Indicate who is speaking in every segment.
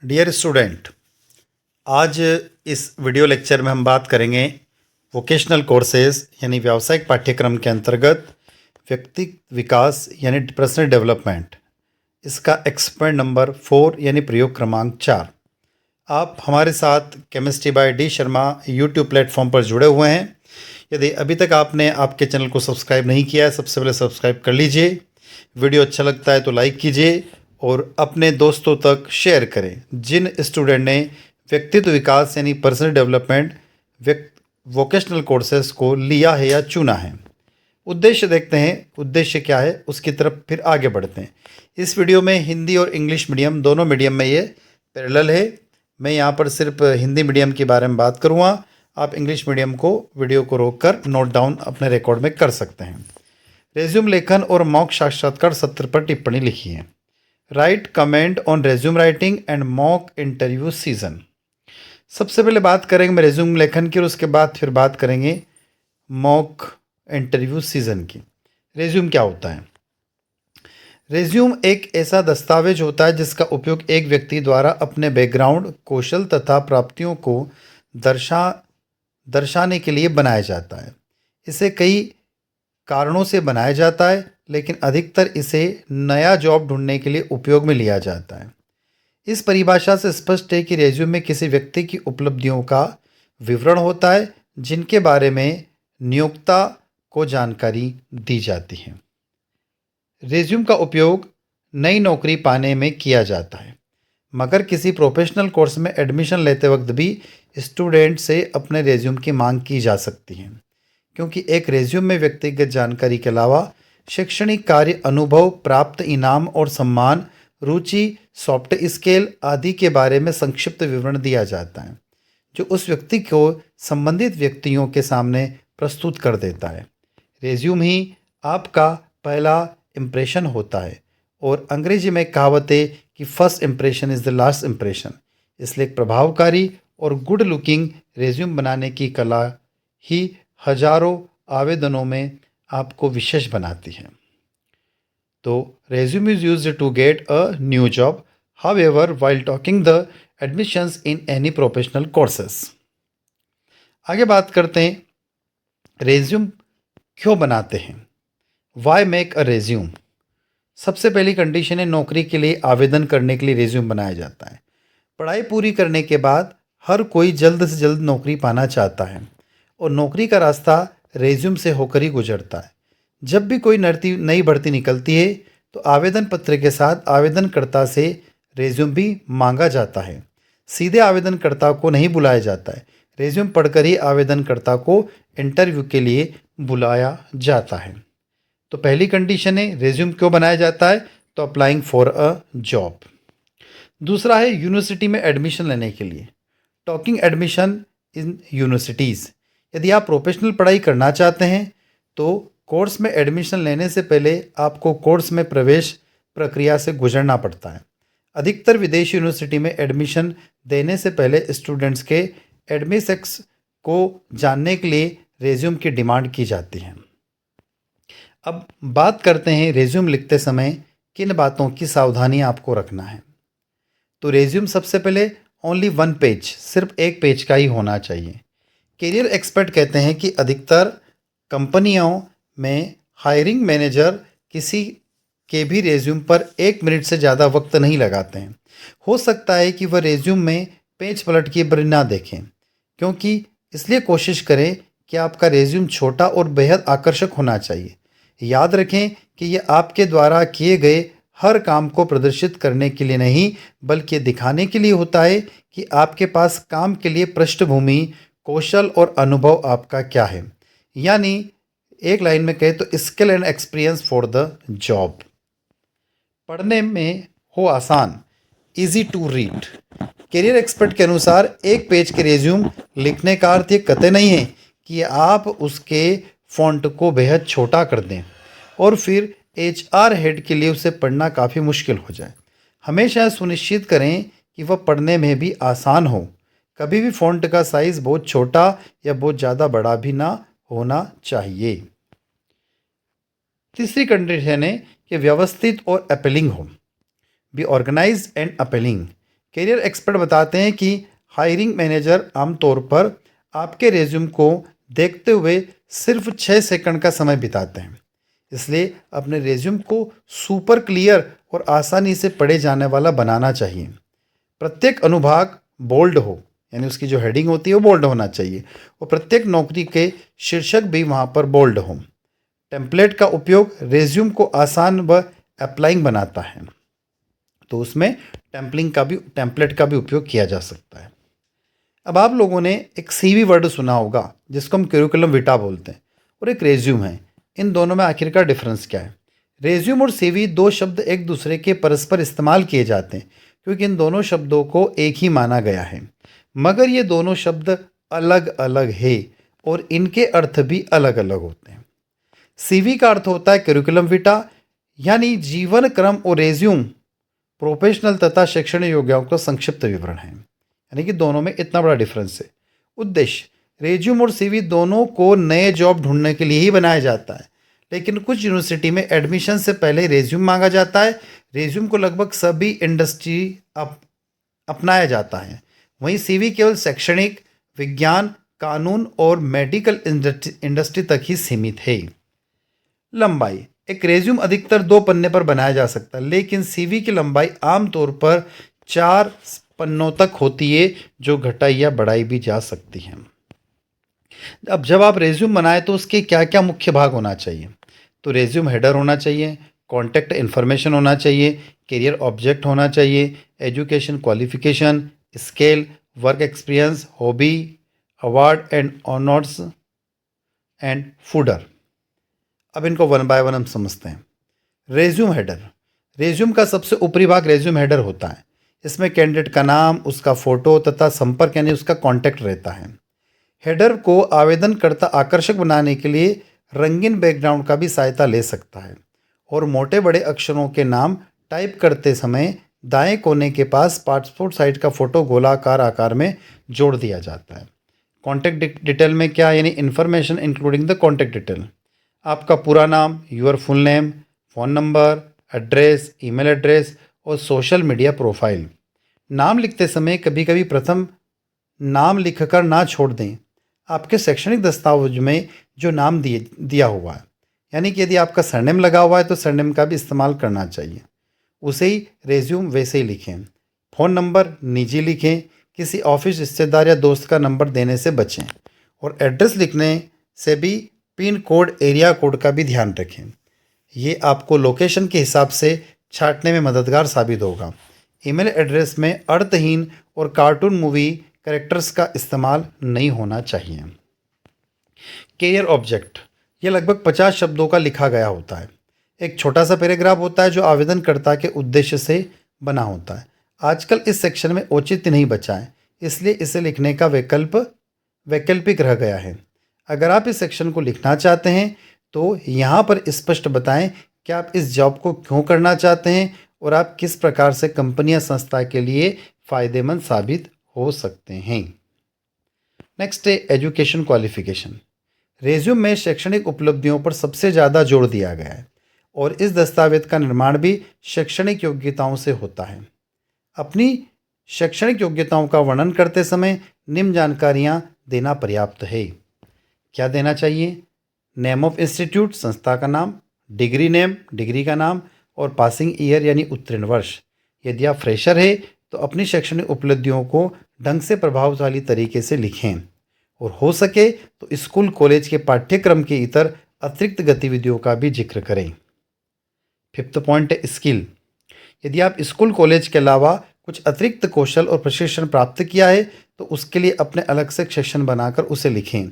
Speaker 1: Dear student, आज इस video lecture में हम बात करेंगे वोकेशनल कोर्सेज यानी व्यावसायिक पाठ्यक्रम के अंतर्गत व्यक्ति विकास यानी पर्सनल डेवलपमेंट, इसका एक्सपेरिमेंट नंबर 4 यानी प्रयोग क्रमांक 4। आप हमारे साथ chemistry bye D Sharma YouTube platform पर जुड़े हुए हैं। यदि अभी तक आपने आपके चैनल को सब्सक्राइब नहीं किया है, सबसे पहले सब्सक्राइब कर लीजिए। वीडियो अच्छा लगता है तो लाइक कीजिए और अपने दोस्तों तक शेयर करें जिन स्टूडेंट ने व्यक्तित्व विकास यानी पर्सनल डेवलपमेंट वोकेशनल कोर्सेज को लिया है या चुना है। उद्देश्य देखते हैं, उद्देश्य क्या है, उसकी तरफ फिर आगे बढ़ते हैं। इस वीडियो में हिंदी और इंग्लिश मीडियम दोनों मीडियम में ये पैरेलल है। मैं यहाँ पर सिर्फ हिंदी मीडियम के बारे में बात करूँगा। आप इंग्लिश मीडियम को वीडियो को रोककर नोट डाउन अपने रिकॉर्ड में कर सकते हैं। रेज्यूम लेखन और मॉक साक्षात्कार सत्र पर टिप्पणी लिखी है। Right comment on resume writing and mock interview season. सबसे पहले बात करेंगे मैं रेज्यूम लेखन की और उसके बाद फिर बात करेंगे मॉक इंटरव्यू सीजन की। रेज्यूम क्या होता है? रेज्यूम एक ऐसा दस्तावेज होता है जिसका उपयोग एक व्यक्ति द्वारा अपने बैकग्राउंड, कौशल तथा प्राप्तियों को दर्शाने के लिए बनाया जाता है। इसे कई कारणों से बनाया जाता है, लेकिन अधिकतर इसे नया जॉब ढूंढने के लिए उपयोग में लिया जाता है। इस परिभाषा से स्पष्ट है कि रेज्यूम में किसी व्यक्ति की उपलब्धियों का विवरण होता है जिनके बारे में नियोक्ता को जानकारी दी जाती है। रेज्यूम का उपयोग नई नौकरी पाने में किया जाता है, मगर किसी प्रोफेशनल कोर्स में एडमिशन लेते वक्त भी स्टूडेंट से अपने रेज्यूम की मांग की जा सकती है, क्योंकि एक रेज्यूम में व्यक्तिगत जानकारी के अलावा शैक्षणिक कार्य, अनुभव, प्राप्त इनाम और सम्मान, रुचि, सॉफ्ट स्किल आदि के बारे में संक्षिप्त विवरण दिया जाता है, जो उस व्यक्ति को संबंधित व्यक्तियों के सामने प्रस्तुत कर देता है। रेज्यूम ही आपका पहला इम्प्रेशन होता है और अंग्रेजी में कहावत है कि first impression is the last impression. इसलिए एक प्रभावकारी और गुड लुकिंग रेज्यूम बनाने की कला ही हजारों आवेदनों में आपको विशेष बनाती है। तो resume is used to get a new job, however while talking the admissions in any professional courses. आगे बात करते हैं रेज्यूम क्यों बनाते हैं। Why make a resume. सबसे पहली कंडीशन है नौकरी के लिए आवेदन करने के लिए रेज्यूम बनाया जाता है। पढ़ाई पूरी करने के बाद हर कोई जल्द से जल्द नौकरी पाना चाहता है और नौकरी का रास्ता रेज्यूम से होकर ही गुजरता है। जब भी कोई नई भर्ती निकलती है तो आवेदन पत्र के साथ आवेदनकर्ता से रेज्यूम भी मांगा जाता है। सीधे आवेदनकर्ता को नहीं बुलाया जाता है, रेज्यूम पढ़कर ही आवेदनकर्ता को इंटरव्यू के लिए बुलाया जाता है। तो पहली कंडीशन है रेज्यूम क्यों बनाया जाता है, तो अप्लाइंग फॉर अ जॉब। दूसरा है यूनिवर्सिटी में एडमिशन लेने के लिए, टॉकिंग एडमिशन इन यूनिवर्सिटीज़। यदि आप प्रोफेशनल पढ़ाई करना चाहते हैं तो कोर्स में एडमिशन लेने से पहले आपको कोर्स में प्रवेश प्रक्रिया से गुजरना पड़ता है। अधिकतर विदेशी यूनिवर्सिटी में एडमिशन देने से पहले स्टूडेंट्स के एडमिशन्स को जानने के लिए रेज्यूम की डिमांड की जाती है। अब बात करते हैं रेज्यूम लिखते समय किन बातों की सावधानी आपको रखना है। तो रेज्यूम सबसे पहले ओनली 1 पेज, सिर्फ एक पेज का ही होना चाहिए। करियर एक्सपर्ट कहते हैं कि अधिकतर कंपनियों में हायरिंग मैनेजर किसी के भी रेज्यूम पर 1 मिनट से ज़्यादा वक्त नहीं लगाते हैं। हो सकता है कि वह रेज्यूम में पेज पलट के ना देखें, क्योंकि इसलिए कोशिश करें कि आपका रेज्यूम छोटा और बेहद आकर्षक होना चाहिए। याद रखें कि यह आपके द्वारा किए गए हर काम को प्रदर्शित करने के लिए नहीं, बल्कि दिखाने के लिए होता है कि आपके पास काम के लिए पृष्ठभूमि, कौशल और अनुभव आपका क्या है। यानी एक लाइन में कहे तो skill and experience for the job. पढ़ने में हो आसान, easy to read. Career expert के अनुसार एक पेज के रेज्यूम लिखने का अर्थ ये कतई नहीं है कि आप उसके फ़ॉन्ट को बेहद छोटा कर दें और फिर एचआर हेड के लिए उसे पढ़ना काफ़ी मुश्किल हो जाए। हमेशा सुनिश्चित करें कि वह पढ़ने में भी आसान हो। कभी भी फ़ॉन्ट का साइज़ बहुत छोटा या बहुत ज़्यादा बड़ा भी ना होना चाहिए। तीसरी कंडीशन है कि व्यवस्थित और अपीलिंग हो, be organised and appealing. Career expert बताते हैं कि हायरिंग मैनेजर आमतौर पर आपके रेज्यूम को देखते हुए सिर्फ 6 सेकंड का समय बिताते हैं। इसलिए अपने रेज्यूम को सुपर क्लियर और आसानी से पढ़े जाने वाला बनाना चाहिए। प्रत्येक अनुभाग बोल्ड हो, यानी उसकी जो हेडिंग होती है वो बोल्ड होना चाहिए, और प्रत्येक नौकरी के शीर्षक भी वहाँ पर बोल्ड हो। टेम्पलेट का उपयोग रेज्यूम को आसान व अप्लाइंग बनाता है, तो उसमें टेम्पलेट का भी उपयोग किया जा सकता है। अब आप लोगों ने एक सीवी वर्ड सुना होगा जिसको हम करिकुलम विटा बोलते हैं, और एक रेज्यूम है। इन दोनों में आखिरकार डिफरेंस क्या है? रेज्यूम और सीवी दो शब्द एक दूसरे के परस्पर इस्तेमाल किए जाते हैं क्योंकि इन दोनों शब्दों को एक ही माना गया है, मगर ये दोनों शब्द अलग अलग है और इनके अर्थ भी अलग अलग होते हैं। सीवी का अर्थ होता है करिकुलम विटा, यानी जीवन क्रम, और रेज्यूम प्रोफेशनल तथा शैक्षणिक योग्यताओं का संक्षिप्त विवरण है। यानी कि दोनों में इतना बड़ा डिफरेंस है। उद्देश्य: रेज्यूम और सीवी दोनों को नए जॉब ढूंढने के लिए ही बनाया जाता है, लेकिन कुछ यूनिवर्सिटी में एडमिशन से पहले रेज्यूम मांगा जाता है। रेज्यूम को लगभग सभी इंडस्ट्री अपनाया जाता है। वहीं सीवी केवल शैक्षणिक, विज्ञान, कानून और मेडिकल इंडस्ट्री तक ही सीमित है। लंबाई: एक रेज्यूम अधिकतर 2 पन्ने पर बनाया जा सकता है, लेकिन सीवी की लंबाई आमतौर पर 4 पन्नों तक होती है, जो घटाई या बढ़ाई भी जा सकती है। अब जब आप रेज्यूम बनाए तो उसके क्या क्या मुख्य भाग होना चाहिए? तो रेज्यूम हेडर होना चाहिए, कॉन्टैक्ट इन्फॉर्मेशन होना चाहिए, करियर ऑब्जेक्ट होना चाहिए, education qualification, scale, work experience, hobby, award and honours and fodder. अब इनको वन बाय वन हम समझते हैं। रेज्यूम हेडर: रेज्यूम का सबसे ऊपरी भाग रेज्यूम हेडर होता है। इसमें कैंडिडेट का नाम, उसका फोटो तथा संपर्क यानी उसका कॉन्टैक्ट रहता है। हेडर को आवेदनकर्ता आकर्षक बनाने के लिए रंगीन बैकग्राउंड का भी सहायता ले सकता है, और मोटे बड़े अक्षरों के नाम टाइप करते समय दाएं कोने के पास पासपोर्ट साइज का फोटो गोलाकार आकार में जोड़ दिया जाता है। कॉन्टैक्ट डिटेल में क्या, यानी information including the contact detail: आपका पूरा नाम, your full name, phone number, address, email address और सोशल मीडिया प्रोफाइल। नाम लिखते समय कभी कभी प्रथम नाम लिखकर ना छोड़ दें आपके शैक्षणिक दस्तावेज में जो नाम दिया हुआ है। यानी कि यदि आपका सरनेम लगा हुआ है तो सरनेम का भी इस्तेमाल करना चाहिए। उसे ही रेज्यूम वैसे ही लिखें। फ़ोन नंबर निजी लिखें, किसी ऑफिस, रिश्तेदार या दोस्त का नंबर देने से बचें। और एड्रेस लिखने से भी पिन कोड, एरिया कोड का भी ध्यान रखें। ये आपको लोकेशन के हिसाब से छांटने में मददगार साबित होगा। ईमेल एड्रेस में अर्थहीन और कार्टून मूवी कैरेक्टर्स का इस्तेमाल नहीं होना चाहिए। करियर ऑब्जेक्ट: यह लगभग 50 शब्दों का लिखा गया होता है। एक छोटा सा पैराग्राफ होता है जो आवेदनकर्ता के उद्देश्य से बना होता है। आजकल इस सेक्शन में औचित्य नहीं बचा है, इसलिए इसे लिखने का वैकल्पिक रह गया है। अगर आप इस सेक्शन को लिखना चाहते हैं तो यहाँ पर स्पष्ट बताएं कि आप इस जॉब को क्यों करना चाहते हैं और आप किस प्रकार से कंपनी या संस्था के लिए फ़ायदेमंद साबित हो सकते हैं। नेक्स्ट है एजुकेशन क्वालिफिकेशन। रेज्यूम में शैक्षणिक उपलब्धियों पर सबसे ज़्यादा जोर दिया गया है, और इस दस्तावेज का निर्माण भी शैक्षणिक योग्यताओं से होता है। अपनी शैक्षणिक योग्यताओं का वर्णन करते समय निम्न जानकारियाँ देना पर्याप्त है। क्या देना चाहिए? नेम ऑफ इंस्टीट्यूट, संस्था का नाम, डिग्री नेम, डिग्री का नाम, और पासिंग ईयर यानी उत्तीर्ण वर्ष। यदि आप फ्रेशर है तो अपनी शैक्षणिक उपलब्धियों को ढंग से प्रभावशाली तरीके से लिखें, और हो सके तो स्कूल कॉलेज के पाठ्यक्रम के इतर अतिरिक्त गतिविधियों का भी जिक्र करें। 5th पॉइंट है स्किल। यदि आप स्कूल कॉलेज के अलावा कुछ अतिरिक्त कौशल और प्रशिक्षण प्राप्त किया है तो उसके लिए अपने अलग से सेक्शन बनाकर उसे लिखें।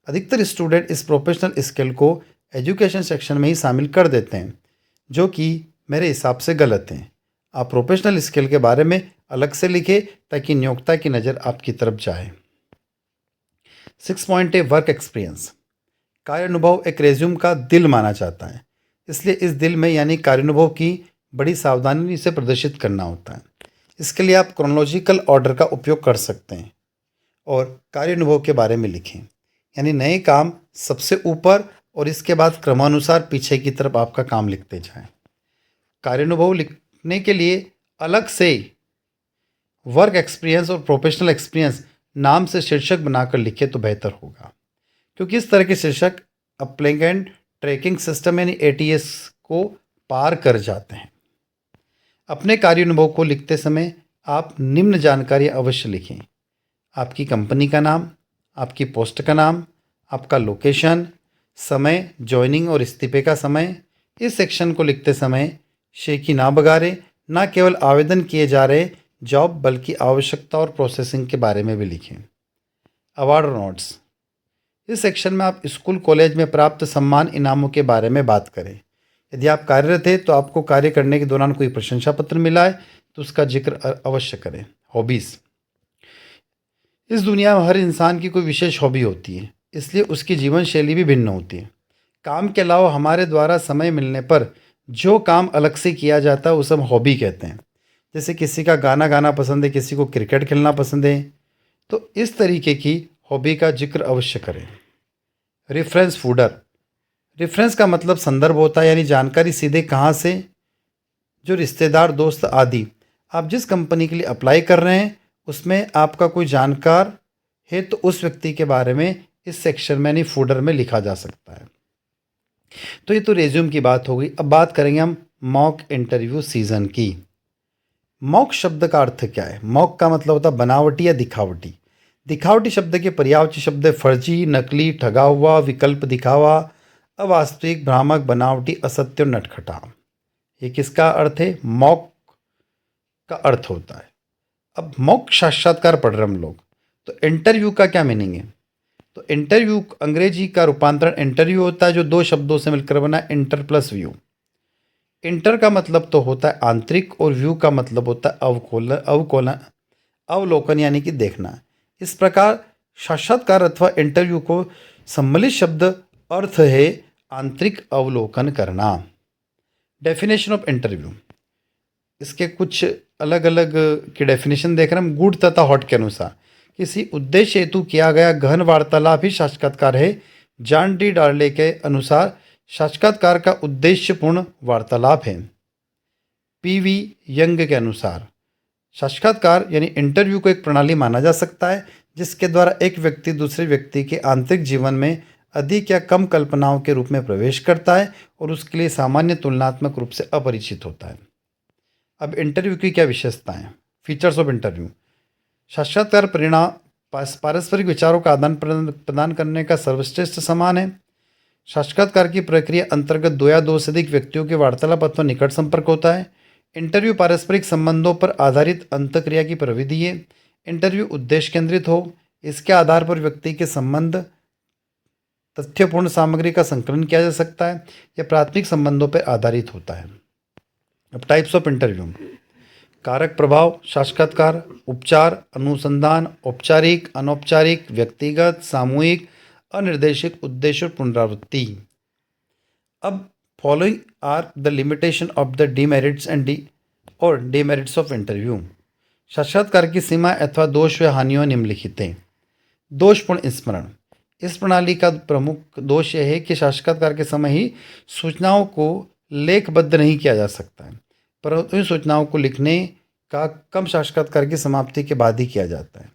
Speaker 1: अधिकतर स्टूडेंट इस प्रोफेशनल स्किल को एजुकेशन सेक्शन में ही शामिल कर देते हैं, जो कि मेरे हिसाब से गलत है। आप प्रोफेशनल स्किल के बारे में अलग से लिखें ताकि नियोक्ता की नज़र आपकी तरफ जाए। 6 पॉइंट है वर्क एक्सपीरियंस। कार्य अनुभव एक रेज्यूम का दिल माना जाता है, इसलिए इस दिल में यानी कार्य अनुभव की बड़ी सावधानी से प्रदर्शित करना होता है। इसके लिए आप क्रोनोलॉजिकल ऑर्डर का उपयोग कर सकते हैं और कार्य अनुभव के बारे में लिखें, यानी नए काम सबसे ऊपर और इसके बाद क्रमानुसार पीछे की तरफ आपका काम लिखते जाएं। कार्य अनुभव लिखने के लिए अलग से वर्क एक्सपीरियंस और प्रोफेशनल एक्सपीरियंस नाम से शीर्षक बनाकर लिखे तो बेहतर होगा, क्योंकि इस तरह के शीर्षक अप्लिकेंट ट्रैकिंग सिस्टम यानी एटीएस को पार कर जाते हैं। अपने कार्य अनुभव को लिखते समय आप निम्न जानकारी अवश्य लिखें: आपकी कंपनी का नाम, आपकी पोस्ट का नाम, आपका लोकेशन, समय, जॉइनिंग और इस्तीफे का समय। इस सेक्शन को लिखते समय शेखी ना बगाड़ें, ना केवल आवेदन किए जा रहे जॉब बल्कि आवश्यकता और प्रोसेसिंग के बारे में भी लिखें। अवार्ड और नोट्स: इस सेक्शन में आप स्कूल कॉलेज में प्राप्त सम्मान इनामों के बारे में बात करें। यदि आप कार्यरत हैं तो आपको कार्य करने के दौरान कोई प्रशंसा पत्र मिला है तो उसका जिक्र अवश्य करें। हॉबीज़: इस दुनिया में हर इंसान की कोई विशेष हॉबी होती है, इसलिए उसकी जीवन शैली भी भिन्न होती है। काम के अलावा हमारे द्वारा समय मिलने पर जो काम अलग से किया जाता है उसे हम हॉबी कहते हैं। जैसे किसी का गाना गाना पसंद है, किसी को क्रिकेट खेलना पसंद है, तो इस तरीके की हॉबी का जिक्र अवश्य करें। रेफरेंस फूडर: रेफरेंस का मतलब संदर्भ होता है, यानी जानकारी सीधे कहाँ से, जो रिश्तेदार, दोस्त आदि। आप जिस कंपनी के लिए अप्लाई कर रहे हैं उसमें आपका कोई जानकार है तो उस व्यक्ति के बारे में इस सेक्शन में यानी फूडर में लिखा जा सकता है। तो ये तो रेज्यूम की बात हो गई। अब बात करेंगे हम मॉक इंटरव्यू सीजन की। मॉक शब्द का अर्थ क्या है? मॉक का मतलब होता है बनावटी या दिखावटी। दिखावटी शब्द के पर्यायवाची शब्द है फर्जी, नकली, ठगा हुआ, विकल्प दिखावा, अवास्तविक, भ्रामक, बनावटी, असत्य और नटखटा। ये किसका अर्थ है? मॉक का अर्थ होता है। अब मॉक साक्षात्कार पढ़ रहे हम लोग, तो इंटरव्यू का क्या मीनिंग है? तो इंटरव्यू अंग्रेजी का रूपांतरण इंटरव्यू होता है, जो दो शब्दों से मिलकर बना है, इंटर प्लस व्यू। इंटर का मतलब तो होता है आंतरिक और व्यू का मतलब होता है अवलोकन यानी कि देखना। इस प्रकार साक्षात्कार अथवा इंटरव्यू को सम्मिलित शब्द अर्थ है आंतरिक अवलोकन करना। डेफिनेशन ऑफ इंटरव्यू, इसके कुछ अलग अलग की डेफिनेशन देख रहे हैं हम। गुड तथा हॉट के अनुसार किसी उद्देश्य हेतु किया गया गहन वार्तालाप ही साक्षात्कार है। जॉन डी डार्ले के अनुसार साक्षात्कार का उद्देश्यपूर्ण वार्तालाप है। पीवी यंग के अनुसार साक्षात्कार यानी इंटरव्यू को एक प्रणाली माना जा सकता है जिसके द्वारा एक व्यक्ति दूसरे व्यक्ति के आंतरिक जीवन में अधिक या कम कल्पनाओं के रूप में प्रवेश करता है और उसके लिए सामान्य तुलनात्मक रूप से अपरिचित होता है। अब इंटरव्यू की क्या विशेषताएं? फीचर्स ऑफ इंटरव्यू: साक्षात्कार परिणाम पारस्परिक विचारों का आदान प्रदान करने का सर्वश्रेष्ठ समान है। साक्षात्कार की प्रक्रिया अंतर्गत दो या दो से अधिक व्यक्तियों के वार्तालाप अथवा निकट संपर्क होता है। इंटरव्यू पारस्परिक संबंधों पर आधारित अंतःक्रिया की प्रविधि है। इंटरव्यू उद्देश्य केंद्रित हो, इसके आधार पर व्यक्ति के संबंध तथ्यपूर्ण सामग्री का संकलन किया जा सकता है। यह प्राथमिक संबंधों पर आधारित होता है। अब टाइप्स ऑफ इंटरव्यू: कारक प्रभाव साक्षात्कार, उपचार, अनुसंधान, औपचारिक, अनौपचारिक, व्यक्तिगत, सामूहिक, अनिर्देशित, उद्देश्य और पुनरावृत्ति। अब following are the limitation of the demerits and demerits of interview. साक्षात्कार की सीमा अथवा दोष व हानियों निम्नलिखित हैं। दोषपूर्ण स्मरण: इस प्रणाली का प्रमुख दोष यह है कि साक्षात्कार के समय ही सूचनाओं को लेखबद्ध नहीं किया जा सकता है, परंतु इन सूचनाओं को लिखने का कम साक्षात्कार की समाप्ति के बाद ही किया जाता है।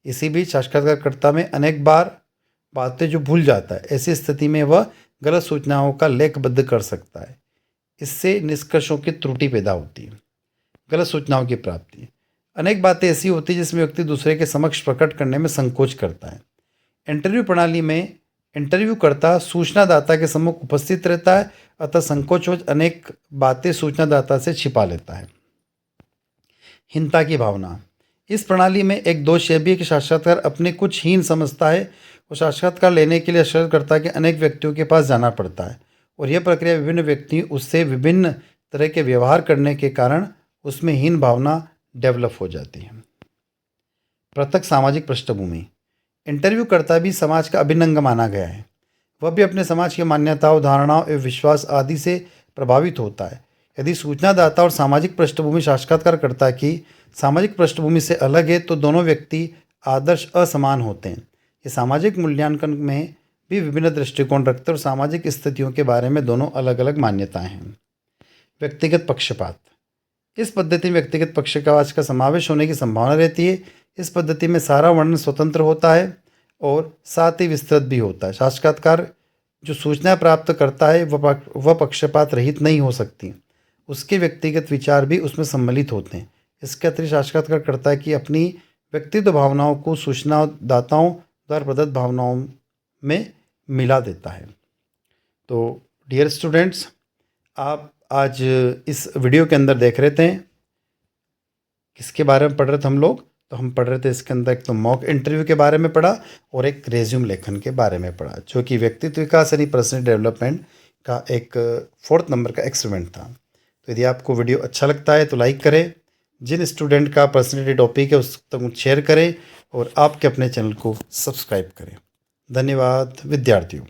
Speaker 1: इसी बीच साक्षात्कारकर्ता में अनेक बार बातें जो भूल जाता है, ऐसी स्थिति में वह गलत सूचनाओं का लेखबद्ध कर सकता है। इससे निष्कर्षों की त्रुटि पैदा होती है। गलत सूचनाओं की प्राप्ति: अनेक बातें ऐसी होती है जिसमें व्यक्ति दूसरे के समक्ष प्रकट करने में संकोच करता है। इंटरव्यू प्रणाली में इंटरव्यूकर्ता सूचनादाता के सम्मुख उपस्थित रहता है, अतः संकोचवश अनेक बातें सूचनादाता से छिपा लेता है। हीनता की भावना: इस प्रणाली में एक दोष यह भी है कि साक्षात्कार अपने कुछ हीन समझता है और साक्षात्कार लेने के लिए साक्षात्कारकर्ता के अनेक व्यक्तियों के पास जाना पड़ता है और यह प्रक्रिया विभिन्न व्यक्ति उससे विभिन्न तरह के व्यवहार करने के कारण उसमें हीन भावना डेवलप हो जाती है। पृथक सामाजिक पृष्ठभूमि: इंटरव्यूकर्ता भी समाज का अभिन्न अंग माना गया है। वह भी अपने समाज की मान्यताओं, धारणाओं एवं विश्वास आदि से प्रभावित होता है। यदि सूचनादाता और सामाजिक पृष्ठभूमि साक्षात्कारकर्ता की सामाजिक पृष्ठभूमि से अलग है तो दोनों व्यक्ति आदर्श असमान होते हैं। ये सामाजिक मूल्यांकन में भी विभिन्न दृष्टिकोण रखते हैं और सामाजिक स्थितियों के बारे में दोनों अलग अलग मान्यताएं हैं। व्यक्तिगत पक्षपात: इस पद्धति में व्यक्तिगत पक्षवाच का समावेश होने की संभावना रहती है। इस पद्धति में सारा वर्णन स्वतंत्र होता है और साथ ही विस्तृत भी होता है। साक्षात्कार जो सूचना प्राप्त करता है वह पक्षपात रहित नहीं हो सकती, उसके व्यक्तिगत विचार भी उसमें सम्मिलित होते हैं। इसके अतिरिक्त साक्षात्कार करता है कि अपनी व्यक्तिगत भावनाओं को सूचनादाताओं द्वारा प्रदत्त भावनाओं में मिला देता है। तो डियर स्टूडेंट्स, आप आज इस वीडियो के अंदर देख रहे थे किसके बारे में पढ़ रहे थे हम लोग। तो हम पढ़ रहे थे इसके अंदर एक तो मॉक इंटरव्यू के बारे में पढ़ा और एक रेज्यूम लेखन के बारे में पढ़ा, जो कि व्यक्तित्व विकास यानी पर्सनल डेवलपमेंट का एक 4th नंबर का एक्सपेरिमेंट था। तो यदि आपको वीडियो अच्छा लगता है तो लाइक करें, जिन स्टूडेंट का पर्सनैलिटी टॉपिक है उस तक शेयर करें और आपके अपने चैनल को सब्सक्राइब करें। धन्यवाद विद्यार्थियों।